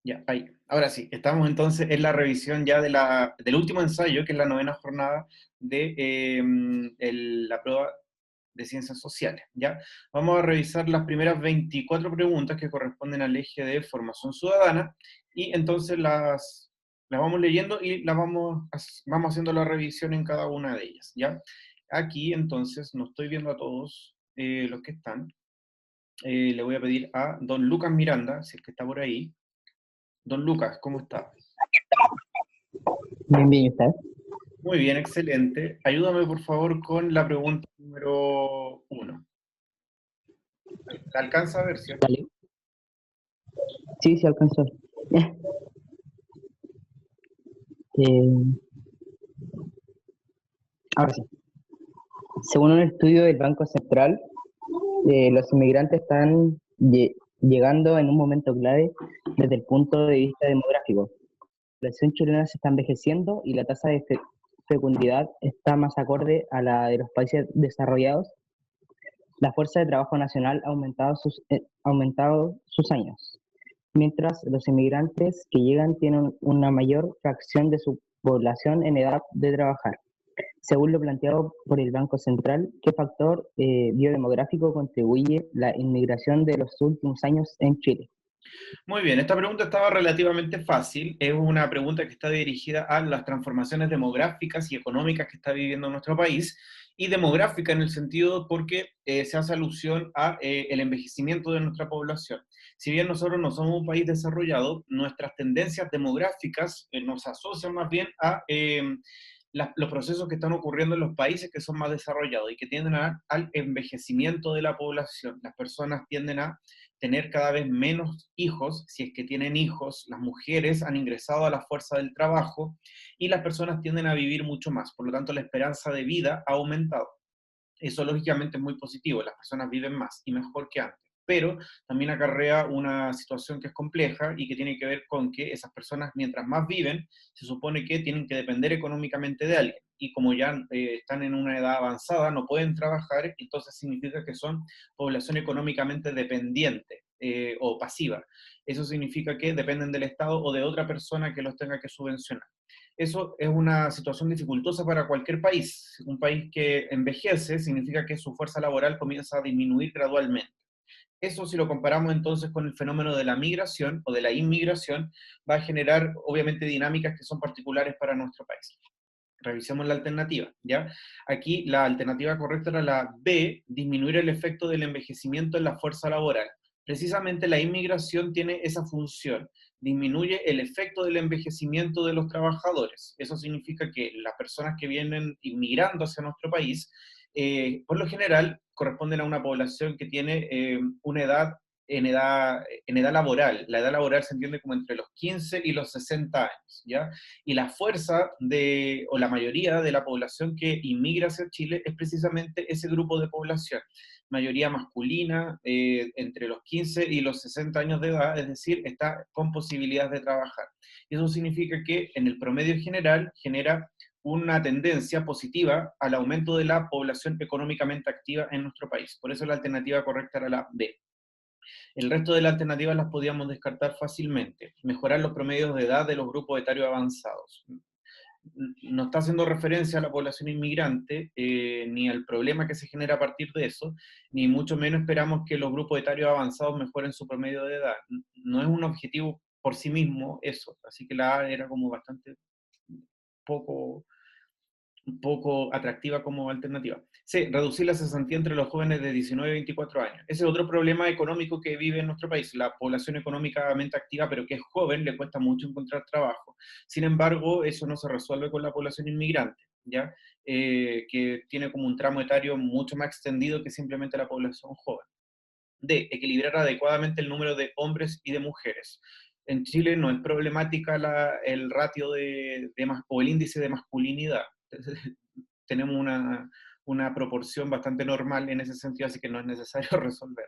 Ya, ahí. Ahora sí, estamos entonces en la revisión ya del último ensayo, que es la novena jornada de la prueba de ciencias sociales, ¿ya? Vamos a revisar las primeras 24 preguntas que corresponden al eje de formación ciudadana, y entonces las vamos leyendo y vamos haciendo la revisión en cada una de ellas, ¿ya? Aquí entonces, no estoy viendo a todos los que están. Le voy a pedir a don Lucas Miranda, si es que está por ahí. Don Lucas, ¿cómo está? Bien, bien, ¿y usted? Muy bien, excelente. Ayúdame por favor con la pregunta número uno. ¿La alcanza a ver, cierto? ¿Vale? Sí, sí alcanzó. Eh, Ahora sí. Según un estudio del Banco Central, los inmigrantes están llegando en un momento clave desde el punto de vista demográfico. La población chilena se está envejeciendo y la tasa de fecundidad está más acorde a la de los países desarrollados. La fuerza de trabajo nacional ha aumentado sus años, mientras los inmigrantes que llegan tienen una mayor fracción de su población en edad de trabajar. Según lo planteado por el Banco Central, ¿qué factor biodemográfico contribuye la inmigración de los últimos años en Chile? Muy bien, esta pregunta estaba relativamente fácil. Es una pregunta que está dirigida a las transformaciones demográficas y económicas que está viviendo nuestro país, y demográfica en el sentido porque se hace alusión a el envejecimiento de nuestra población. Si bien nosotros no somos un país desarrollado, nuestras tendencias demográficas nos asocian más bien a los procesos que están ocurriendo en los países que son más desarrollados y que tienden al envejecimiento de la población. Las personas tienden a tener cada vez menos hijos, si es que tienen hijos, las mujeres han ingresado a la fuerza del trabajo y las personas tienden a vivir mucho más, por lo tanto la esperanza de vida ha aumentado. Eso lógicamente es muy positivo, las personas viven más y mejor que antes, pero también acarrea una situación que es compleja y que tiene que ver con que esas personas, mientras más viven, se supone que tienen que depender económicamente de alguien, y como ya están en una edad avanzada, no pueden trabajar, entonces significa que son población económicamente dependiente o pasiva. Eso significa que dependen del Estado o de otra persona que los tenga que subvencionar. Eso es una situación dificultosa para cualquier país. Un país que envejece significa que su fuerza laboral comienza a disminuir gradualmente. Eso, si lo comparamos entonces con el fenómeno de la migración o de la inmigración, va a generar obviamente dinámicas que son particulares para nuestro país. Revisemos la alternativa, ¿ya? Aquí la alternativa correcta era la B, disminuir el efecto del envejecimiento en la fuerza laboral. Precisamente la inmigración tiene esa función, disminuye el efecto del envejecimiento de los trabajadores. Eso significa que las personas que vienen inmigrando hacia nuestro país, por lo general, corresponden a una población que tiene una edad en edad laboral. La edad laboral se entiende como entre los 15 y los 60 años, ¿ya? Y la fuerza o la mayoría de la población que inmigra hacia Chile es precisamente ese grupo de población, mayoría masculina, entre los 15 y los 60 años de edad, es decir, está con posibilidades de trabajar. Y eso significa que en el promedio general genera una tendencia positiva al aumento de la población económicamente activa en nuestro país. Por eso la alternativa correcta era la B. El resto de las alternativas las podíamos descartar fácilmente. Mejorar los promedios de edad de los grupos etarios avanzados. No está haciendo referencia a la población inmigrante, ni al problema que se genera a partir de eso, ni mucho menos esperamos que los grupos etarios avanzados mejoren su promedio de edad. No es un objetivo por sí mismo eso, así que la A era como bastante poco, un poco atractiva como alternativa. C, reducir la cesantía entre los jóvenes de 19 y 24 años. Ese es otro problema económico que vive en nuestro país. La población económicamente activa, pero que es joven, le cuesta mucho encontrar trabajo. Sin embargo, eso no se resuelve con la población inmigrante, ¿ya? Que tiene como un tramo etario mucho más extendido que simplemente la población joven. D, equilibrar adecuadamente el número de hombres y de mujeres. En Chile no es problemática el ratio o el índice de masculinidad. Tenemos una proporción bastante normal en ese sentido, así que no es necesario resolver.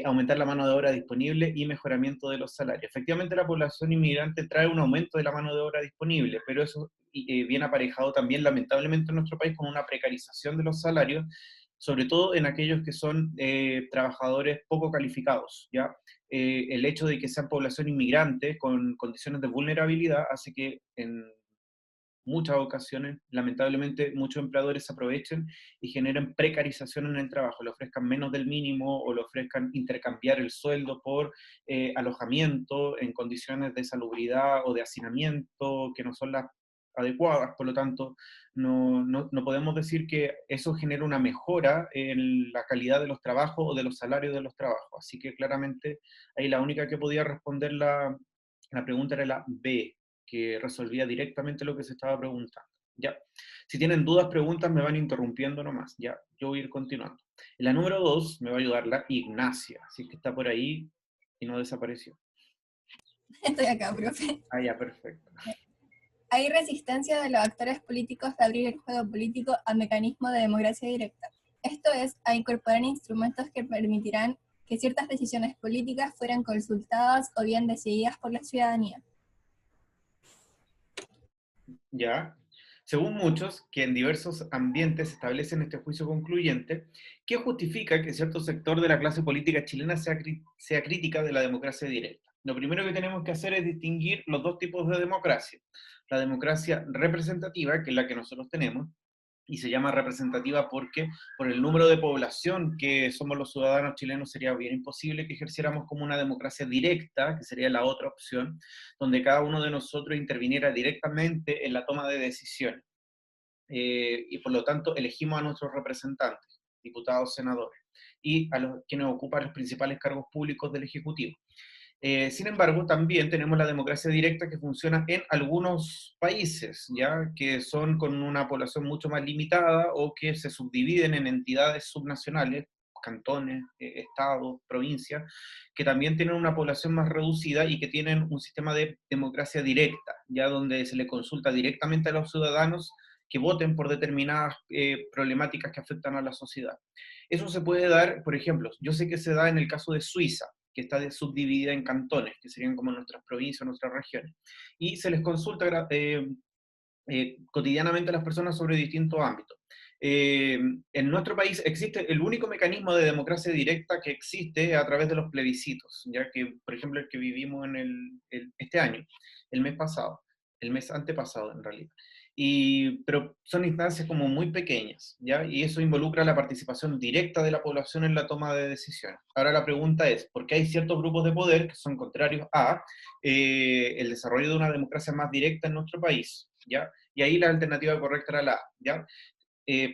Aumentar la mano de obra disponible y mejoramiento de los salarios. Efectivamente, la población inmigrante trae un aumento de la mano de obra disponible, pero eso viene aparejado también, lamentablemente, en nuestro país con una precarización de los salarios sobre todo en aquellos que son trabajadores poco calificados, ¿ya? El hecho de que sean población inmigrante con condiciones de vulnerabilidad hace que en muchas ocasiones, lamentablemente, muchos empleadores se aprovechen y generen precarización en el trabajo, le ofrezcan menos del mínimo o le ofrezcan intercambiar el sueldo por alojamiento en condiciones de salubridad o de hacinamiento que no son las adecuadas. Por lo tanto, no podemos decir que eso genera una mejora en la calidad de los trabajos o de los salarios de los trabajos. Así que claramente ahí la única que podía responder la pregunta era la B, que resolvía directamente lo que se estaba preguntando. ¿Ya? Si tienen dudas, preguntas, me van interrumpiendo nomás. ¿Ya? Yo voy a ir continuando. En la número 2 me va a ayudar la Ignacia, así que está por ahí y no desapareció. Estoy acá, profe. Ah, ya, perfecto. Hay resistencia de los actores políticos de abrir el juego político a mecanismos de democracia directa. Esto es, a incorporar instrumentos que permitirán que ciertas decisiones políticas fueran consultadas o bien decididas por la ciudadanía. ¿Ya? Según muchos, que en diversos ambientes establecen este juicio concluyente, que justifica que cierto sector de la clase política chilena sea crítica de la democracia directa. Lo primero que tenemos que hacer es distinguir los dos tipos de democracia. La democracia representativa, que es la que nosotros tenemos, y se llama representativa porque por el número de población que somos los ciudadanos chilenos sería bien imposible que ejerciéramos como una democracia directa, que sería la otra opción, donde cada uno de nosotros interviniera directamente en la toma de decisiones. Y por lo tanto elegimos a nuestros representantes, diputados, senadores, y a los quienes ocupan los principales cargos públicos del Ejecutivo. Sin embargo, también tenemos la democracia directa que funciona en algunos países, ya que son con una población mucho más limitada o que se subdividen en entidades subnacionales, cantones, estados, provincias, que también tienen una población más reducida y que tienen un sistema de democracia directa, ya donde se le consulta directamente a los ciudadanos que voten por determinadas problemáticas que afectan a la sociedad. Eso se puede dar, por ejemplo, yo sé que se da en el caso de Suiza, que está subdividida en cantones, que serían como nuestras provincias, nuestras regiones, y se les consulta cotidianamente a las personas sobre distintos ámbitos. En nuestro país existe el único mecanismo de democracia directa que existe a través de los plebiscitos, ya que, por ejemplo, el que vivimos en este año, el mes pasado, el mes antepasado en realidad. Pero son instancias como muy pequeñas, ¿ya? Y eso involucra la participación directa de la población en la toma de decisiones. Ahora la pregunta es, ¿por qué hay ciertos grupos de poder que son contrarios a el desarrollo de una democracia más directa en nuestro país? ¿Ya? Y ahí la alternativa correcta era la A, ¿ya?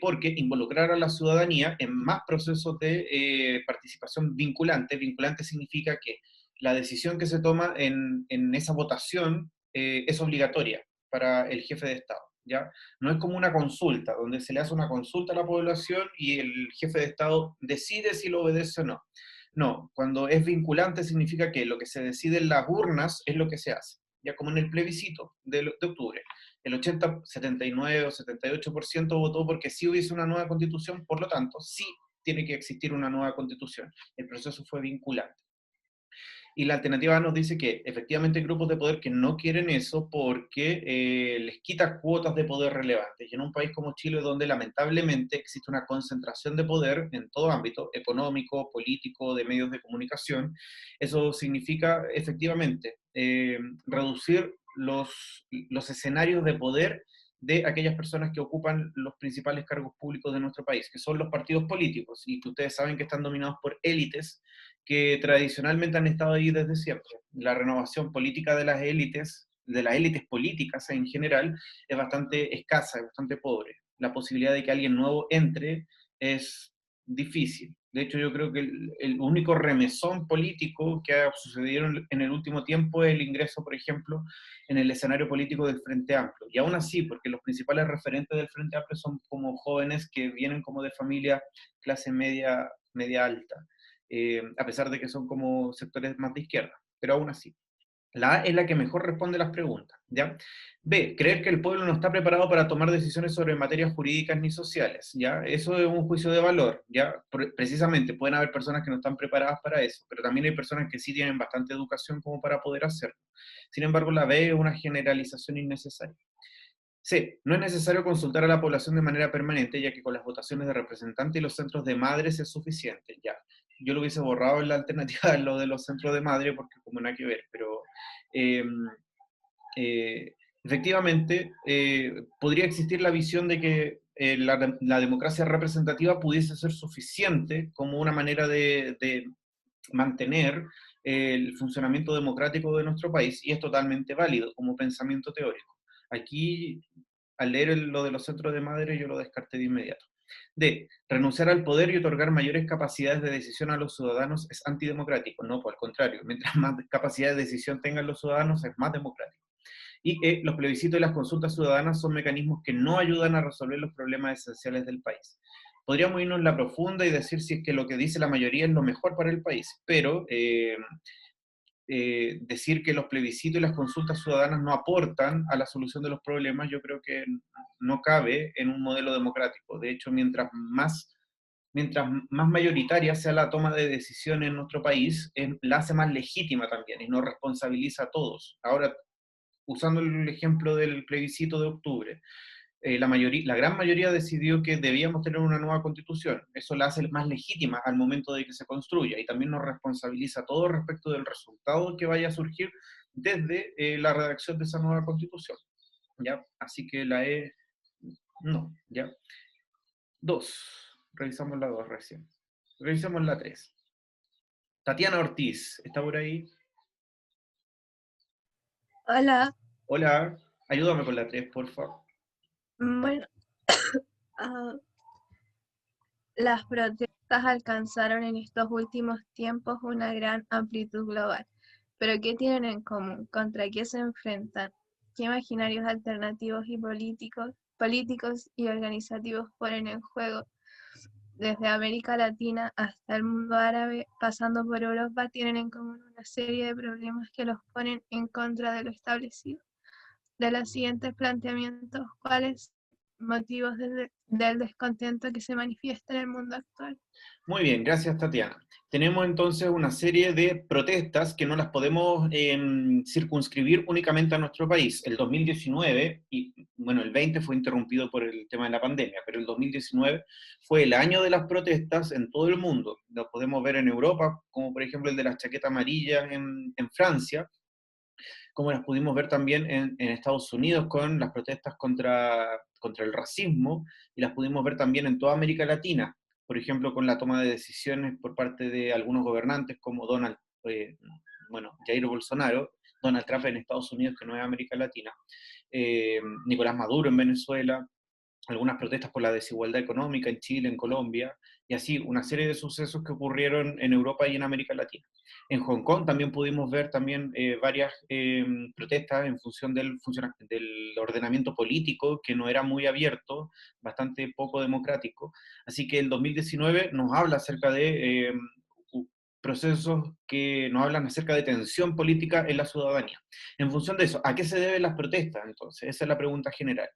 Porque involucrar a la ciudadanía en más procesos de participación vinculante. Vinculante significa que la decisión que se toma en esa votación es obligatoria para el jefe de Estado, ¿ya? No es como una consulta, donde se le hace una consulta a la población y el jefe de Estado decide si lo obedece o no. No, cuando es vinculante significa que lo que se decide en las urnas es lo que se hace, ya como en el plebiscito de octubre. El 80, 79 o 78% votó porque sí hubiese una nueva constitución, por lo tanto, sí tiene que existir una nueva constitución. El proceso fue vinculante. Y la alternativa nos dice que efectivamente hay grupos de poder que no quieren eso porque les quita cuotas de poder relevantes. Y en un país como Chile, donde lamentablemente existe una concentración de poder en todo ámbito, económico, político, de medios de comunicación, eso significa efectivamente reducir los escenarios de poder de aquellas personas que ocupan los principales cargos públicos de nuestro país, que son los partidos políticos, y que ustedes saben que están dominados por élites que tradicionalmente han estado ahí desde siempre. La renovación política de las élites políticas en general, es bastante escasa, es bastante pobre. La posibilidad de que alguien nuevo entre es difícil. De hecho, yo creo que el único remesón político que ha sucedido en el último tiempo es el ingreso, por ejemplo, en el escenario político del Frente Amplio. Y aún así, porque los principales referentes del Frente Amplio son como jóvenes que vienen como de familia clase media, media alta. A pesar de que son como sectores más de izquierda, pero aún así. La A es la que mejor responde las preguntas, ¿ya? B, creer que el pueblo no está preparado para tomar decisiones sobre materias jurídicas ni sociales, ¿ya? Eso es un juicio de valor, ¿ya? Precisamente, pueden haber personas que no están preparadas para eso, pero también hay personas que sí tienen bastante educación como para poder hacerlo. Sin embargo, la B es una generalización innecesaria. C. No es necesario consultar a la población de manera permanente, ya que con las votaciones de representantes y los centros de madres es suficiente. Ya, yo lo hubiese borrado en la alternativa de lo de los centros de madre, porque como nada que ver, pero eh, eh, efectivamente podría existir la visión de que la democracia representativa pudiese ser suficiente como una manera de mantener el funcionamiento democrático de nuestro país, y es totalmente válido como pensamiento teórico. Aquí, al leer lo de los centros de madre, yo lo descarté de inmediato. D. Renunciar al poder y otorgar mayores capacidades de decisión a los ciudadanos es antidemocrático. No, por el contrario, mientras más capacidad de decisión tengan los ciudadanos, es más democrático. Y los plebiscitos y las consultas ciudadanas son mecanismos que no ayudan a resolver los problemas esenciales del país. Podríamos irnos en la profunda y decir si es que lo que dice la mayoría es lo mejor para el país, pero decir que los plebiscitos y las consultas ciudadanas no aportan a la solución de los problemas, yo creo que no cabe en un modelo democrático. De hecho, mientras más mayoritaria sea la toma de decisiones en nuestro país, la hace más legítima también y no responsabiliza a todos. Ahora, usando el ejemplo del plebiscito de octubre, la gran mayoría decidió que debíamos tener una nueva constitución. Eso la hace más legítima al momento de que se construya y también nos responsabiliza a todos respecto del resultado que vaya a surgir desde la redacción de esa nueva constitución. ¿Ya? Así que la E, no, ¿ya? 2. Revisamos la 2 recién. Revisemos la 3. Tatiana Ortiz, ¿está por ahí? Hola, Hola, ayúdame con la 3, por favor. bueno, ah, las protestas alcanzaron en estos últimos tiempos una gran amplitud global, pero ¿qué tienen en común? ¿Contra qué se enfrentan? ¿Qué imaginarios alternativos y políticos y organizativos ponen en juego? Desde América Latina hasta el mundo árabe, pasando por Europa, tienen en común una serie de problemas que los ponen en contra de lo establecido. De los siguientes planteamientos, ¿cuáles motivos del descontento que se manifiesta en el mundo actual? Muy bien, gracias Tatiana. Tenemos entonces una serie de protestas que no las podemos circunscribir únicamente a nuestro país. El 2019, y bueno, el 20 fue interrumpido por el tema de la pandemia, pero el 2019 fue el año de las protestas en todo el mundo. Lo podemos ver en Europa, como por ejemplo el de la chaqueta amarilla en Francia, como las pudimos ver también en Estados Unidos con las protestas contra el racismo, y las pudimos ver también en toda América Latina, por ejemplo, con la toma de decisiones por parte de algunos gobernantes como Jair Bolsonaro, Donald Trump en Estados Unidos, que no es América Latina, Nicolás Maduro en Venezuela, algunas protestas por la desigualdad económica en Chile, en Colombia, y así una serie de sucesos que ocurrieron en Europa y en América Latina. En Hong Kong también pudimos ver también varias protestas en función del ordenamiento político, que no era muy abierto, bastante poco democrático. Así que el 2019 nos habla acerca de procesos que nos hablan acerca de tensión política en la ciudadanía. En función de eso, ¿a qué se deben las protestas entonces? Esa es la pregunta general.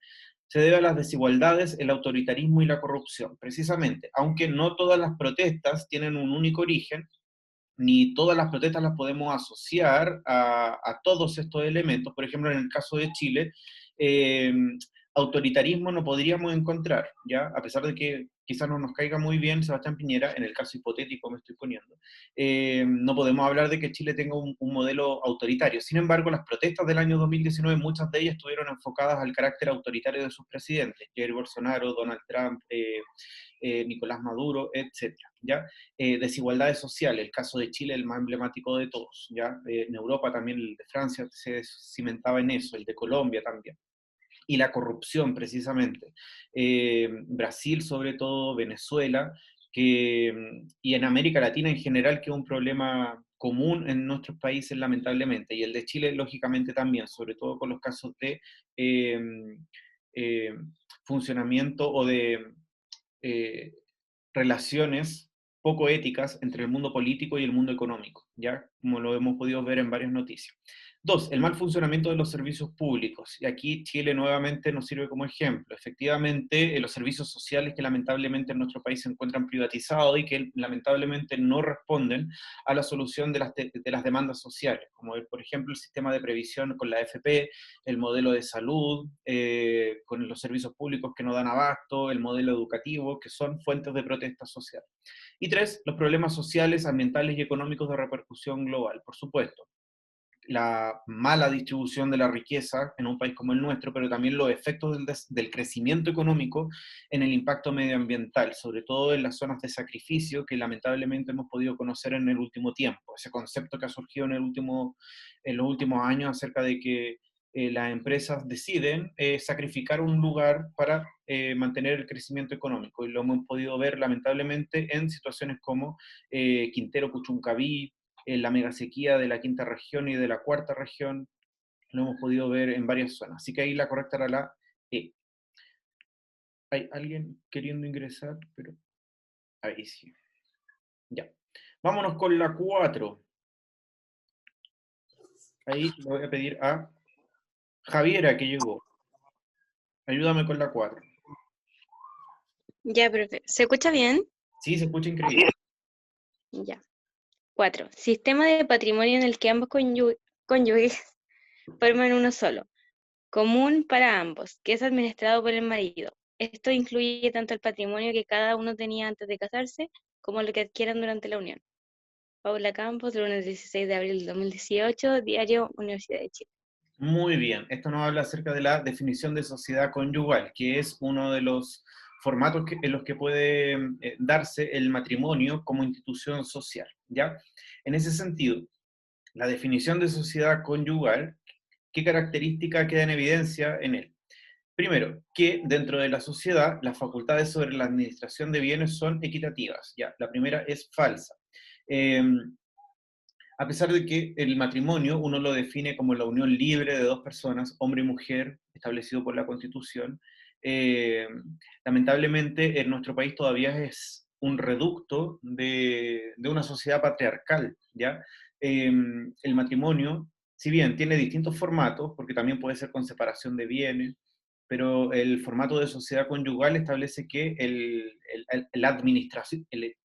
Se debe a las desigualdades, el autoritarismo y la corrupción, precisamente, aunque no todas las protestas tienen un único origen, ni todas las protestas las podemos asociar a todos estos elementos. Por ejemplo, en el caso de Chile, eh, autoritarismo no podríamos encontrar, ¿ya? A pesar de que quizás no nos caiga muy bien Sebastián Piñera, en el caso hipotético me estoy poniendo, no podemos hablar de que Chile tenga un modelo autoritario. Sin embargo, las protestas del año 2019, muchas de ellas estuvieron enfocadas al carácter autoritario de sus presidentes, Jair Bolsonaro, Donald Trump, Nicolás Maduro, etcétera, ¿ya? Desigualdades sociales, el caso de Chile el más emblemático de todos, ¿ya? En Europa también el de Francia se cimentaba en eso, el de Colombia también. Y la corrupción, precisamente. Brasil, sobre todo, Venezuela, y en América Latina en general, que es un problema común en nuestros países, lamentablemente, y el de Chile, lógicamente, también, sobre todo con los casos de eh, eh, funcionamiento o de eh, relaciones poco éticas entre el mundo político y el mundo económico, ya como lo hemos podido ver en varias noticias. Dos, el mal funcionamiento de los servicios públicos. Y aquí Chile nuevamente nos sirve como ejemplo. Efectivamente, los servicios sociales que lamentablemente en nuestro país se encuentran privatizados y que lamentablemente no responden a la solución de las demandas sociales, como por ejemplo el sistema de previsión con la AFP, el modelo de salud, con los servicios públicos que no dan abasto, el modelo educativo, que son fuentes de protesta social. Y tres, los problemas sociales, ambientales y económicos de repercusión global, por supuesto. La mala distribución de la riqueza en un país como el nuestro, pero también los efectos del crecimiento económico en el impacto medioambiental, sobre todo en las zonas de sacrificio que lamentablemente hemos podido conocer en el último tiempo. Ese concepto que ha surgido en los últimos años acerca de que las empresas deciden sacrificar un lugar para mantener el crecimiento económico. Y lo hemos podido ver lamentablemente en situaciones como Quintero Puchuncaví, en la megasequía de la quinta región y de la cuarta región, lo hemos podido ver en varias zonas. Así que ahí la correcta era la E. ¿Hay alguien queriendo ingresar? Pero ahí sí. Ya. Vámonos con la 4. Ahí le voy a pedir a Javiera, que llegó. Ayúdame con la 4. Ya, profe. ¿Se escucha bien? Sí, se escucha increíble. Ya. 4. Sistema de patrimonio en el que ambos cónyuges forman uno solo, común para ambos, que es administrado por el marido. Esto incluye tanto el patrimonio que cada uno tenía antes de casarse, como lo que adquieran durante la unión. Paula Campos, lunes 16 de abril de 2018, Diario Universidad de Chile. Muy bien. Esto nos habla acerca de la definición de sociedad conyugal, que es uno de los formatos en los que puede darse el matrimonio como institución social, ¿ya? En ese sentido, la definición de sociedad conyugal, ¿qué característica queda en evidencia en él? Primero, que dentro de la sociedad las facultades sobre la administración de bienes son equitativas, ¿ya? La primera es falsa. A pesar de que el matrimonio uno lo define como la unión libre de dos personas, hombre y mujer, establecido por la Constitución, eh, lamentablemente en nuestro país todavía es un reducto de una sociedad patriarcal, ¿ya? El matrimonio, si bien tiene distintos formatos, porque también puede ser con separación de bienes, pero el formato de sociedad conyugal establece que el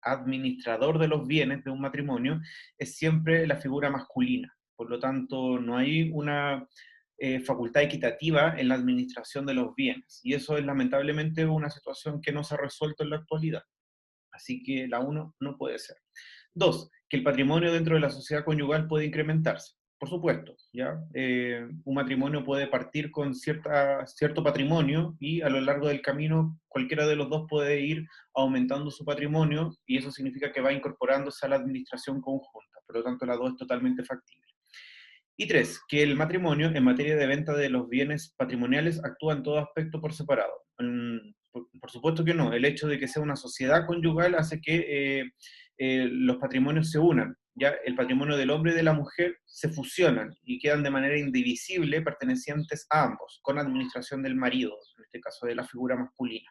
administrador de los bienes de un matrimonio es siempre la figura masculina. Por lo tanto, no hay una facultad equitativa en la administración de los bienes. Y eso es lamentablemente una situación que no se ha resuelto en la actualidad. Así que la 1 no puede ser. 2, que el patrimonio dentro de la sociedad conyugal puede incrementarse. Por supuesto, ¿ya? Un matrimonio puede partir con cierto patrimonio y a lo largo del camino cualquiera de los dos puede ir aumentando su patrimonio y eso significa que va incorporándose a la administración conjunta. Por lo tanto, la 2 es totalmente factible. Y 3, que el matrimonio en materia de venta de los bienes patrimoniales actúa en todo aspecto por separado. Por supuesto que no. El hecho de que sea una sociedad conyugal hace que los patrimonios se unan. ¿Ya? El patrimonio del hombre y de la mujer se fusionan y quedan de manera indivisible pertenecientes a ambos, con administración del marido, en este caso de la figura masculina.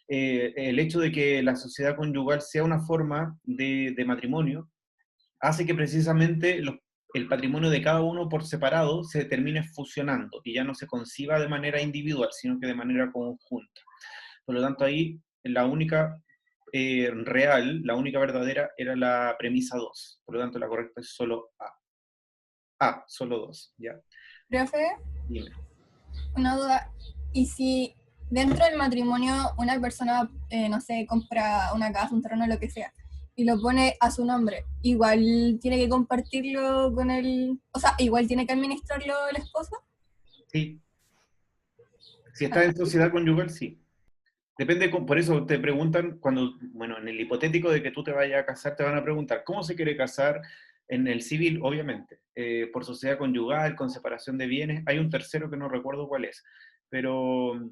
El hecho de que la sociedad conyugal sea una forma de matrimonio hace que precisamente el patrimonio de cada uno por separado se termine fusionando y ya no se conciba de manera individual, sino que de manera conjunta. Por lo tanto, ahí la única real, la única verdadera, era la premisa 2. Por lo tanto, la correcta es solo A. A, solo 2, ¿ya? Profe, Dime. una duda. ¿Y si dentro del matrimonio una persona, no sé, compra una casa, un terreno, lo que sea, y lo pone a su nombre, igual tiene que compartirlo con el... O sea, igual tiene que administrarlo el esposo? Sí. Si está en sociedad conyugal, sí. Depende, por eso te preguntan, bueno, en el hipotético de que tú te vayas a casar, te van a preguntar, ¿cómo se quiere casar? En el civil, obviamente, por sociedad conyugal, con separación de bienes. Hay un tercero que no recuerdo cuál es, pero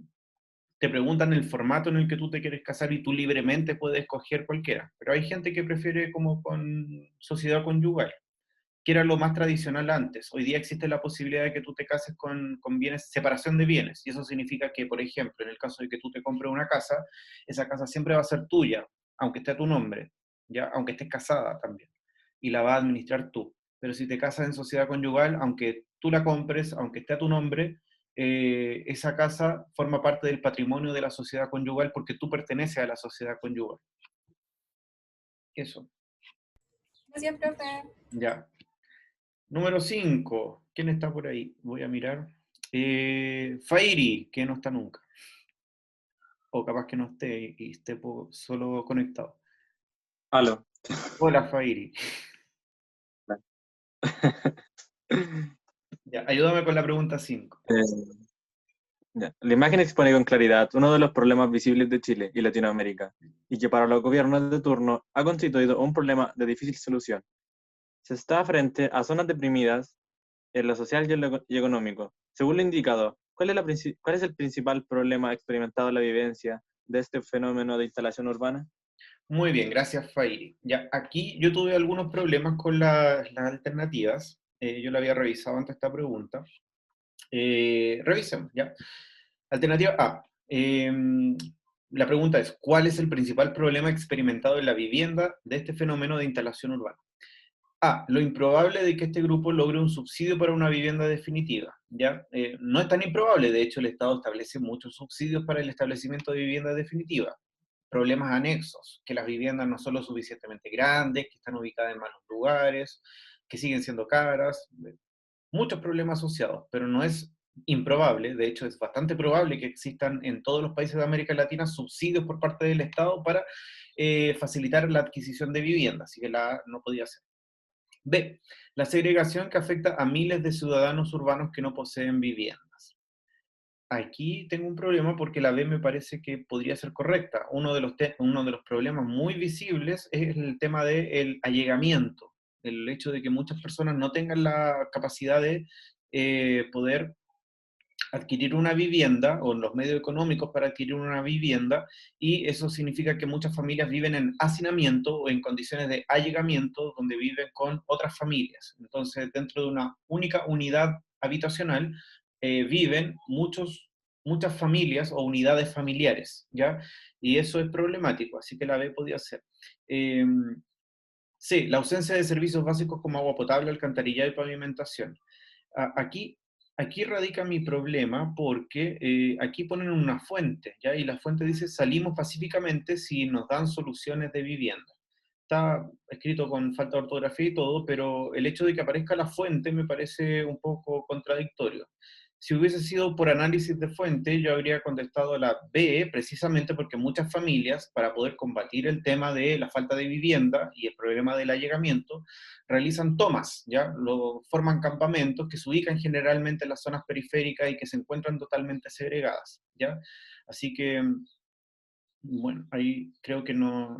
te preguntan el formato en el que tú te quieres casar y tú libremente puedes escoger cualquiera. Pero hay gente que prefiere como con sociedad conyugal, que era lo más tradicional antes. Hoy día existe la posibilidad de que tú te cases con bienes, separación de bienes, y eso significa que, por ejemplo, en el caso de que tú te compres una casa, esa casa siempre va a ser tuya, aunque esté a tu nombre, ¿ya? Aunque estés casada también. y la vas a administrar tú. Pero si te casas en sociedad conyugal, aunque tú la compres, aunque esté a tu nombre, esa casa forma parte del patrimonio de la sociedad conyugal porque tú perteneces a la sociedad conyugal. Eso, Gracias, profe. ya. Número 5. ¿Quién está por ahí? Voy a mirar. Fairi, que no está nunca. O capaz que no esté y esté solo conectado. Aló. Hola, Fairi. Ya, ayúdame con la pregunta 5. Ya. La imagen expone con claridad uno de los problemas visibles de Chile y Latinoamérica, y que para los gobiernos de turno ha constituido un problema de difícil solución. Se está frente a zonas deprimidas en lo social y económico. Según lo indicado, ¿cuál es el principal problema experimentado en la vivencia de este fenómeno de instalación urbana? Muy bien, gracias, Fairi. Ya, aquí yo tuve algunos problemas con las alternativas. Yo la había revisado antes esta pregunta. Revisemos, ¿ya? Alternativa A. La pregunta es, ¿cuál es el principal problema experimentado en la vivienda de este fenómeno de instalación urbana? A. Lo improbable de que este grupo logre un subsidio para una vivienda definitiva, ¿ya? No es tan improbable, de hecho el Estado establece muchos subsidios para el establecimiento de vivienda definitiva. Problemas anexos, que las viviendas no son lo suficientemente grandes, que están ubicadas en malos lugares, que siguen siendo caras, muchos problemas asociados, pero no es improbable, de hecho es bastante probable que existan en todos los países de América Latina subsidios por parte del Estado para facilitar la adquisición de vivienda, así que la A no podía ser. B. La segregación que afecta a miles de ciudadanos urbanos que no poseen viviendas. Aquí tengo un problema porque la B me parece que podría ser correcta. Uno de los problemas muy visibles es el tema del allegamiento, el hecho de que muchas personas no tengan la capacidad de poder adquirir una vivienda o los medios económicos para adquirir una vivienda, y eso significa que muchas familias viven en hacinamiento o en condiciones de allegamiento donde viven con otras familias. Entonces, dentro de una única unidad habitacional viven muchas familias o unidades familiares, ¿ya? Y eso es problemático, así que la B podía ser. Sí, la ausencia de servicios básicos como agua potable, alcantarillado y pavimentación. Aquí radica mi problema porque aquí ponen una fuente, ¿ya? Y la fuente dice, salimos pacíficamente si nos dan soluciones de vivienda. Está escrito con falta de ortografía y todo, pero el hecho de que aparezca la fuente me parece un poco contradictorio. Si hubiese sido por análisis de fuente, yo habría contestado la B, precisamente porque muchas familias, para poder combatir el tema de la falta de vivienda y el problema del allegamiento, realizan tomas, ¿ya? Forman campamentos que se ubican generalmente en las zonas periféricas y que se encuentran totalmente segregadas, ¿ya? Así que, bueno, ahí creo que no...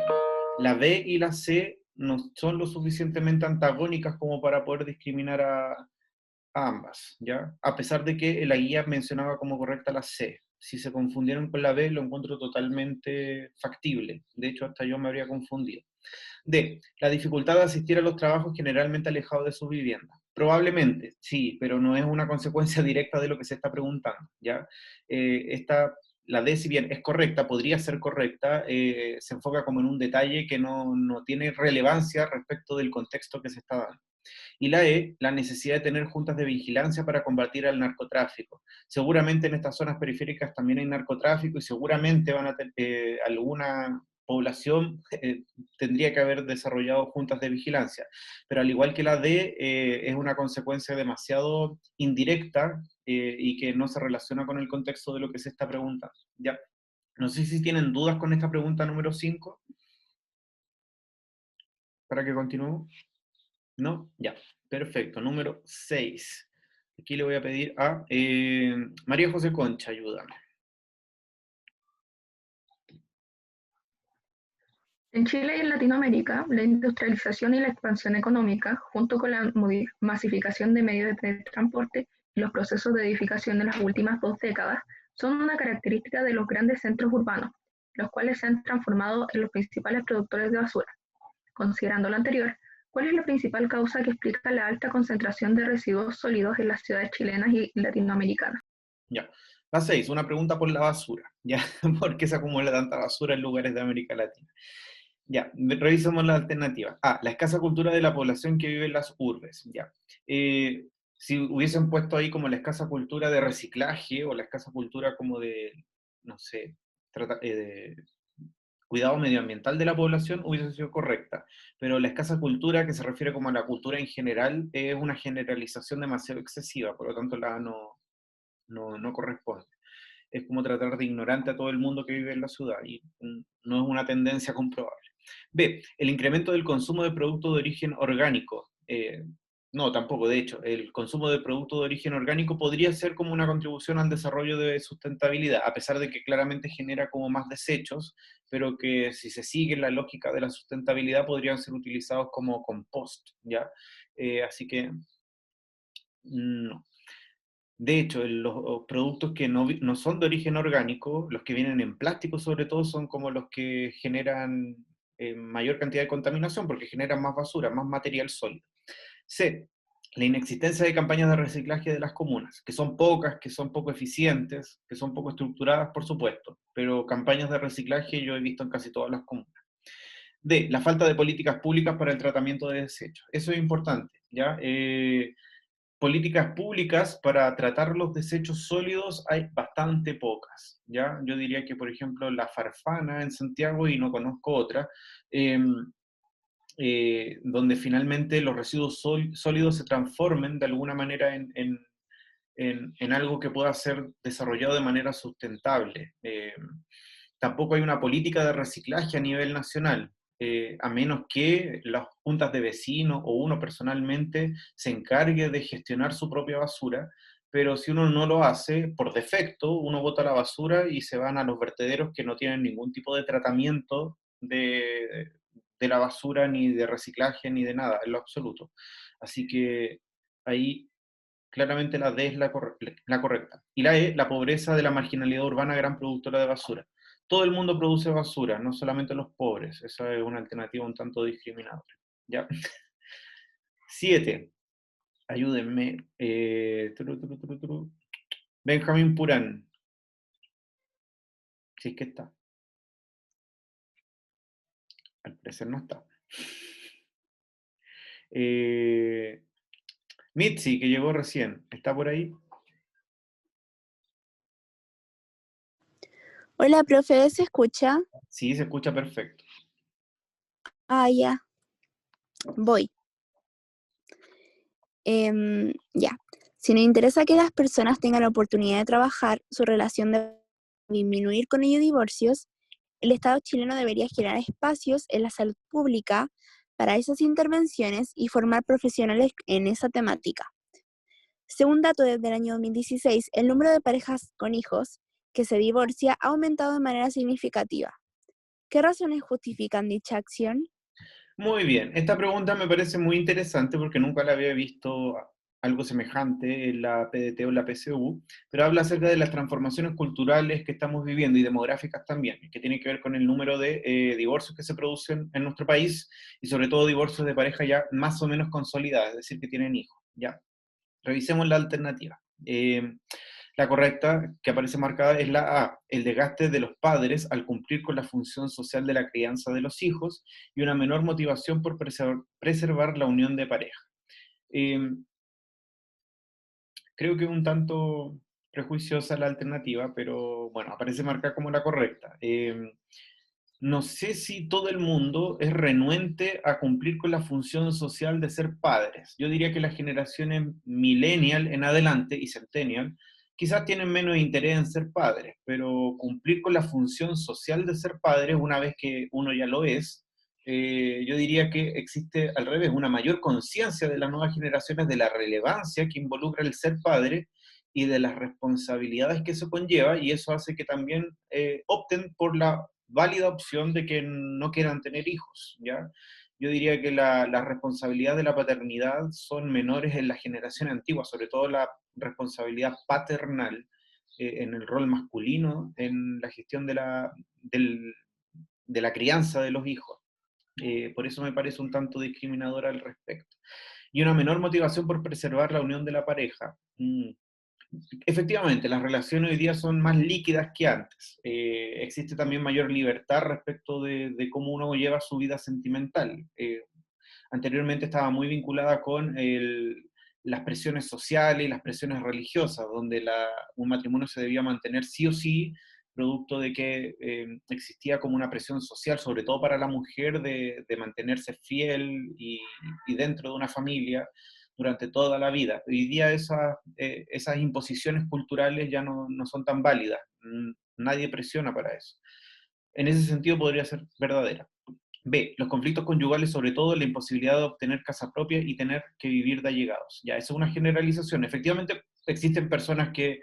La B y la C no son lo suficientemente antagónicas como para poder discriminar a ambas, ¿ya? A pesar de que la guía mencionaba como correcta la C. Si se confundieron con la B, lo encuentro totalmente factible. De hecho, hasta yo me habría confundido. D. La dificultad de asistir a los trabajos generalmente alejados de su vivienda. Probablemente, sí, pero no es una consecuencia directa de lo que se está preguntando, ¿ya? La D, si bien es correcta, podría ser correcta, se enfoca como en un detalle que no tiene relevancia respecto del contexto que se está dando. Y la E, la necesidad de tener juntas de vigilancia para combatir al narcotráfico. Seguramente en estas zonas periféricas también hay narcotráfico y seguramente van a tener alguna población tendría que haber desarrollado juntas de vigilancia. Pero al igual que la D, es una consecuencia demasiado indirecta y que no se relaciona con el contexto de lo que se está preguntando. Ya. No sé si tienen dudas con esta pregunta número 5. Para que continuemos. ¿No? Ya, perfecto. Número 6. Aquí le voy a pedir a María José Concha, ayúdame. En Chile y en Latinoamérica, la industrialización y la expansión económica, junto con la masificación de medios de transporte y los procesos de edificación de las últimas 2 décadas, son una característica de los grandes centros urbanos, los cuales se han transformado en los principales productores de basura. Considerando lo anterior, ¿cuál es la principal causa que explica la alta concentración de residuos sólidos en las ciudades chilenas y latinoamericanas? Ya. La 6, una pregunta por la basura. ¿Ya? ¿Por qué se acumula tanta basura en lugares de América Latina? Ya, revisemos la alternativa. La escasa cultura de la población que vive en las urbes, ya. Si hubiesen puesto ahí como la escasa cultura de reciclaje, o la escasa cultura como de, no sé, de cuidado medioambiental de la población, hubiese sido correcta. Pero la escasa cultura, que se refiere como a la cultura en general, es una generalización demasiado excesiva, por lo tanto la A no corresponde. Es como tratar de ignorante a todo el mundo que vive en la ciudad, y no es una tendencia comprobable. B, el incremento del consumo de productos de origen orgánico. No, tampoco, de hecho, el consumo de productos de origen orgánico podría ser como una contribución al desarrollo de sustentabilidad, a pesar de que claramente genera como más desechos, pero que si se sigue la lógica de la sustentabilidad podrían ser utilizados como compost, ¿ya? Así que, no. De hecho, los productos que no son de origen orgánico, los que vienen en plástico sobre todo, son como los que generan mayor cantidad de contaminación porque generan más basura, más material sólido. C, la inexistencia de campañas de reciclaje de las comunas, que son pocas, que son poco eficientes, que son poco estructuradas, por supuesto, pero campañas de reciclaje yo he visto en casi todas las comunas. D, la falta de políticas públicas para el tratamiento de desechos. Eso es importante, ¿ya? Políticas públicas para tratar los desechos sólidos hay bastante pocas, ¿ya? Yo diría que, por ejemplo, la Farfana en Santiago, y no conozco otra, donde finalmente los residuos sólidos se transformen de alguna manera en algo que pueda ser desarrollado de manera sustentable. Tampoco hay una política de reciclaje a nivel nacional, a menos que las juntas de vecinos o uno personalmente se encargue de gestionar su propia basura, pero si uno no lo hace, por defecto, uno bota la basura y se van a los vertederos que no tienen ningún tipo de tratamiento de la basura, ni de reciclaje, ni de nada, en lo absoluto. Así que ahí claramente la D es la correcta. Y la E, la pobreza de la marginalidad urbana, gran productora de basura. Todo el mundo produce basura, no solamente los pobres. Esa es una alternativa un tanto discriminadora. ¿Ya? 7. Ayúdenme. Benjamín Purán. Si es que está. Al parecer no está. Mitzi, que llegó recién. ¿Está por ahí? Hola, profe, ¿se escucha? Sí, se escucha perfecto. Ya. Voy. Ya. Si nos interesa que las personas tengan la oportunidad de trabajar, su relación de disminuir con ellos divorcios, el Estado chileno debería generar espacios en la salud pública para esas intervenciones y formar profesionales en esa temática. Según datos desde el año 2016, el número de parejas con hijos que se divorcia ha aumentado de manera significativa. ¿Qué razones justifican dicha acción? Muy bien, esta pregunta me parece muy interesante porque nunca la había visto algo semejante en la PDT o en la PSU, pero habla acerca de las transformaciones culturales que estamos viviendo y demográficas también, que tienen que ver con el número de divorcios que se producen en nuestro país y sobre todo divorcios de pareja ya más o menos consolidadas, es decir, que tienen hijos. Ya, revisemos la alternativa. La correcta, que aparece marcada, es la A, el desgaste de los padres al cumplir con la función social de la crianza de los hijos y una menor motivación por preservar la unión de pareja. Creo que es un tanto prejuiciosa la alternativa, pero bueno, aparece marcada como la correcta. No sé si todo el mundo es renuente a cumplir con la función social de ser padres. Yo diría que las generaciones millennial en adelante y centennial quizás tienen menos interés en ser padres, pero cumplir con la función social de ser padres una vez que uno ya lo es, yo diría que existe al revés, una mayor conciencia de las nuevas generaciones de la relevancia que involucra el ser padre y de las responsabilidades que eso conlleva, y eso hace que también opten por la válida opción de que no quieran tener hijos, ¿ya? Yo diría que la responsabilidad de la paternidad son menores en la generación antigua, sobre todo la responsabilidad paternal en el rol masculino, en la gestión de la crianza de los hijos. Por eso me parece un tanto discriminadora al respecto. Y una menor motivación por preservar la unión de la pareja. Efectivamente, las relaciones hoy día son más líquidas que antes. Existe también mayor libertad respecto de cómo uno lleva su vida sentimental. Anteriormente estaba muy vinculada con las presiones sociales y las presiones religiosas, donde un matrimonio se debía mantener sí o sí, producto de que existía como una presión social, sobre todo para la mujer, de mantenerse fiel y dentro de una familia durante toda la vida. Hoy día esas imposiciones culturales ya no son tan válidas. Nadie presiona para eso. En ese sentido podría ser verdadera. B, los conflictos conyugales, sobre todo la imposibilidad de obtener casa propia y tener que vivir de allegados. Ya, esa es una generalización. Efectivamente, existen personas que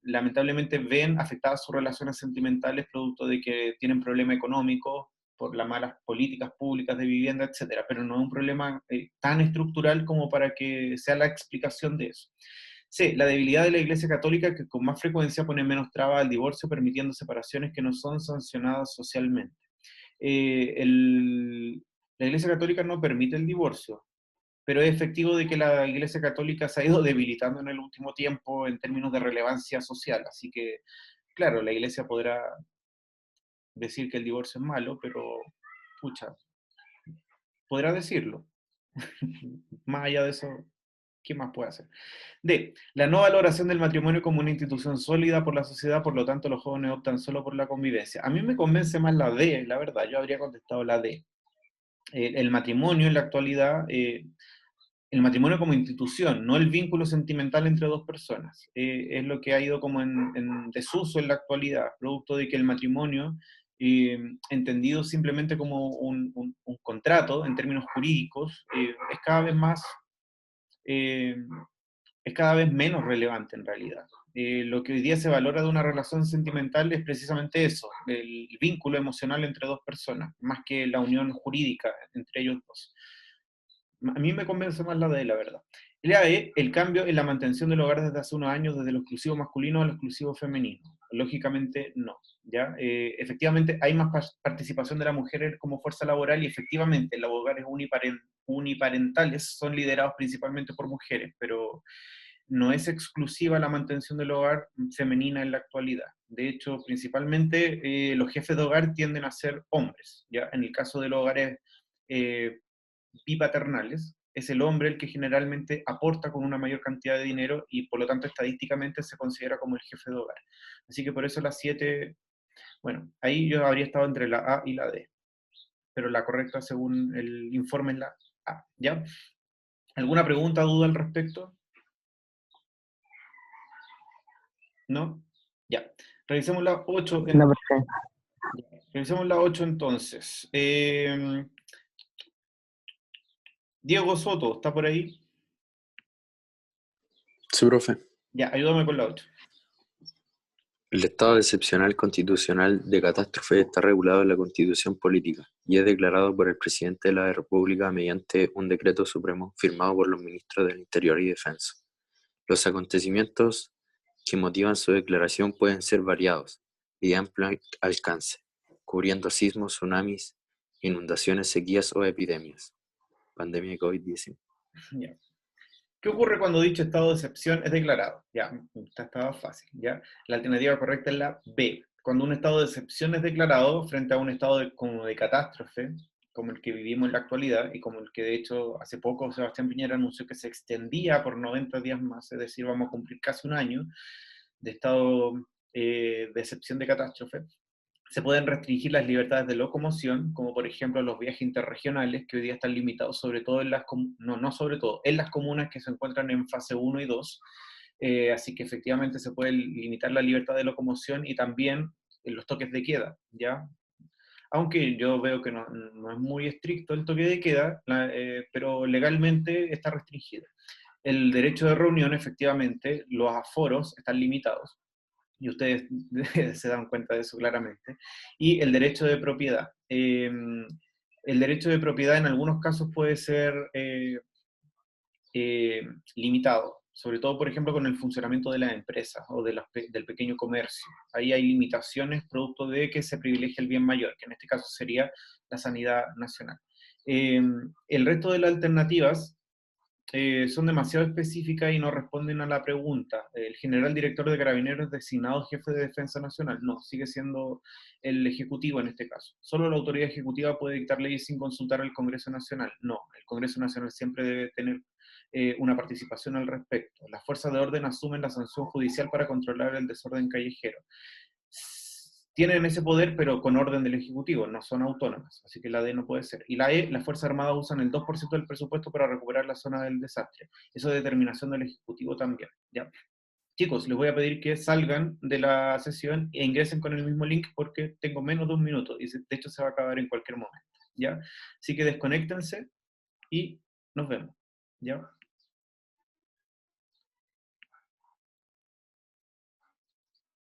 lamentablemente ven afectadas sus relaciones sentimentales producto de que tienen problemas económicos por las malas políticas públicas de vivienda, etcétera, pero no es un problema tan estructural como para que sea la explicación de eso. C, la debilidad de la Iglesia Católica, que con más frecuencia pone menos trabas al divorcio, permitiendo separaciones que no son sancionadas socialmente. La Iglesia Católica no permite el divorcio, pero es efectivo de que la Iglesia Católica se ha ido debilitando en el último tiempo en términos de relevancia social, así que, claro, la Iglesia podrá decir que el divorcio es malo, pero, pucha, podrá decirlo. Más allá de eso, ¿qué más puede hacer? D. La no valoración del matrimonio como una institución sólida por la sociedad, por lo tanto los jóvenes optan solo por la convivencia. A mí me convence más la D, la verdad, yo habría contestado la D. El matrimonio en la actualidad, el matrimonio como institución, no el vínculo sentimental entre dos personas, es lo que ha ido como en desuso en la actualidad, producto de que el matrimonio, entendido simplemente como un contrato en términos jurídicos, es cada vez más... es cada vez menos relevante en realidad. Lo que hoy día se valora de una relación sentimental es precisamente eso, el vínculo emocional entre dos personas, más que la unión jurídica entre ellos dos. A mí me convence más la de la verdad. La E, el cambio en la mantención del hogar desde hace unos años, desde lo exclusivo masculino a lo exclusivo femenino. Lógicamente, no. ¿Ya? Efectivamente, hay más participación de la mujer como fuerza laboral y efectivamente los hogares uniparentales son liderados principalmente por mujeres, pero no es exclusiva la mantención del hogar femenina en la actualidad. De hecho, principalmente los jefes de hogar tienden a ser hombres. ¿Ya? En el caso de los hogares bipaternales, es el hombre el que generalmente aporta con una mayor cantidad de dinero y por lo tanto estadísticamente se considera como el jefe de hogar. Así que por eso las 7, bueno, ahí yo habría estado entre la A y la D, pero la correcta según el informe es la A, ¿ya? ¿Alguna pregunta, duda al respecto? ¿No? Ya. Revisemos la 8. No, perfecto. Revisemos la 8 entonces. Diego Soto, ¿está por ahí? Sí, profe. Ya, ayúdame con la 8. El estado excepcional constitucional de catástrofe está regulado en la Constitución Política y es declarado por el Presidente de la República mediante un decreto supremo firmado por los ministros del Interior y Defensa. Los acontecimientos que motivan su declaración pueden ser variados y de amplio alcance, cubriendo sismos, tsunamis, inundaciones, sequías o epidemias. Pandemia de COVID-19. Ya. ¿Qué ocurre cuando dicho estado de excepción es declarado? Ya, estaba fácil, ¿ya? La alternativa correcta es la B. Cuando un estado de excepción es declarado frente a un estado como de catástrofe, como el que vivimos en la actualidad, y como el que de hecho hace poco Sebastián Piñera anunció que se extendía por 90 días más, es decir, vamos a cumplir casi un año de estado de excepción de catástrofe, se pueden restringir las libertades de locomoción, como por ejemplo los viajes interregionales, que hoy día están limitados sobre todo en en las comunas que se encuentran en fase 1 y 2. Así que efectivamente se puede limitar la libertad de locomoción y también en los toques de queda, ¿ya? Aunque yo veo que no es muy estricto el toque de queda, pero legalmente está restringido. El derecho de reunión, efectivamente, los aforos están limitados, y ustedes se dan cuenta de eso claramente, y el derecho de propiedad. El derecho de propiedad en algunos casos puede ser limitado, sobre todo, por ejemplo, con el funcionamiento de las empresas o del pequeño comercio. Ahí hay limitaciones producto de que se privilegia el bien mayor, que en este caso sería la sanidad nacional. El resto de las alternativas son demasiado específicas y no responden a la pregunta. El general director de Carabineros es designado jefe de Defensa Nacional. No, sigue siendo el Ejecutivo en este caso. Solo la autoridad ejecutiva puede dictar leyes sin consultar al Congreso Nacional. No, el Congreso Nacional siempre debe tener una participación al respecto. Las fuerzas de orden asumen la sanción judicial para controlar el desorden callejero. Tienen ese poder, pero con orden del Ejecutivo, no son autónomas, así que la D no puede ser. Y la E, las Fuerzas Armadas usan el 2% del presupuesto para recuperar la zona del desastre. Eso es determinación del Ejecutivo también, ¿ya? Chicos, les voy a pedir que salgan de la sesión e ingresen con el mismo link porque tengo menos de un minuto y de hecho se va a acabar en cualquier momento, ¿ya? Así que desconéctense y nos vemos, ¿ya?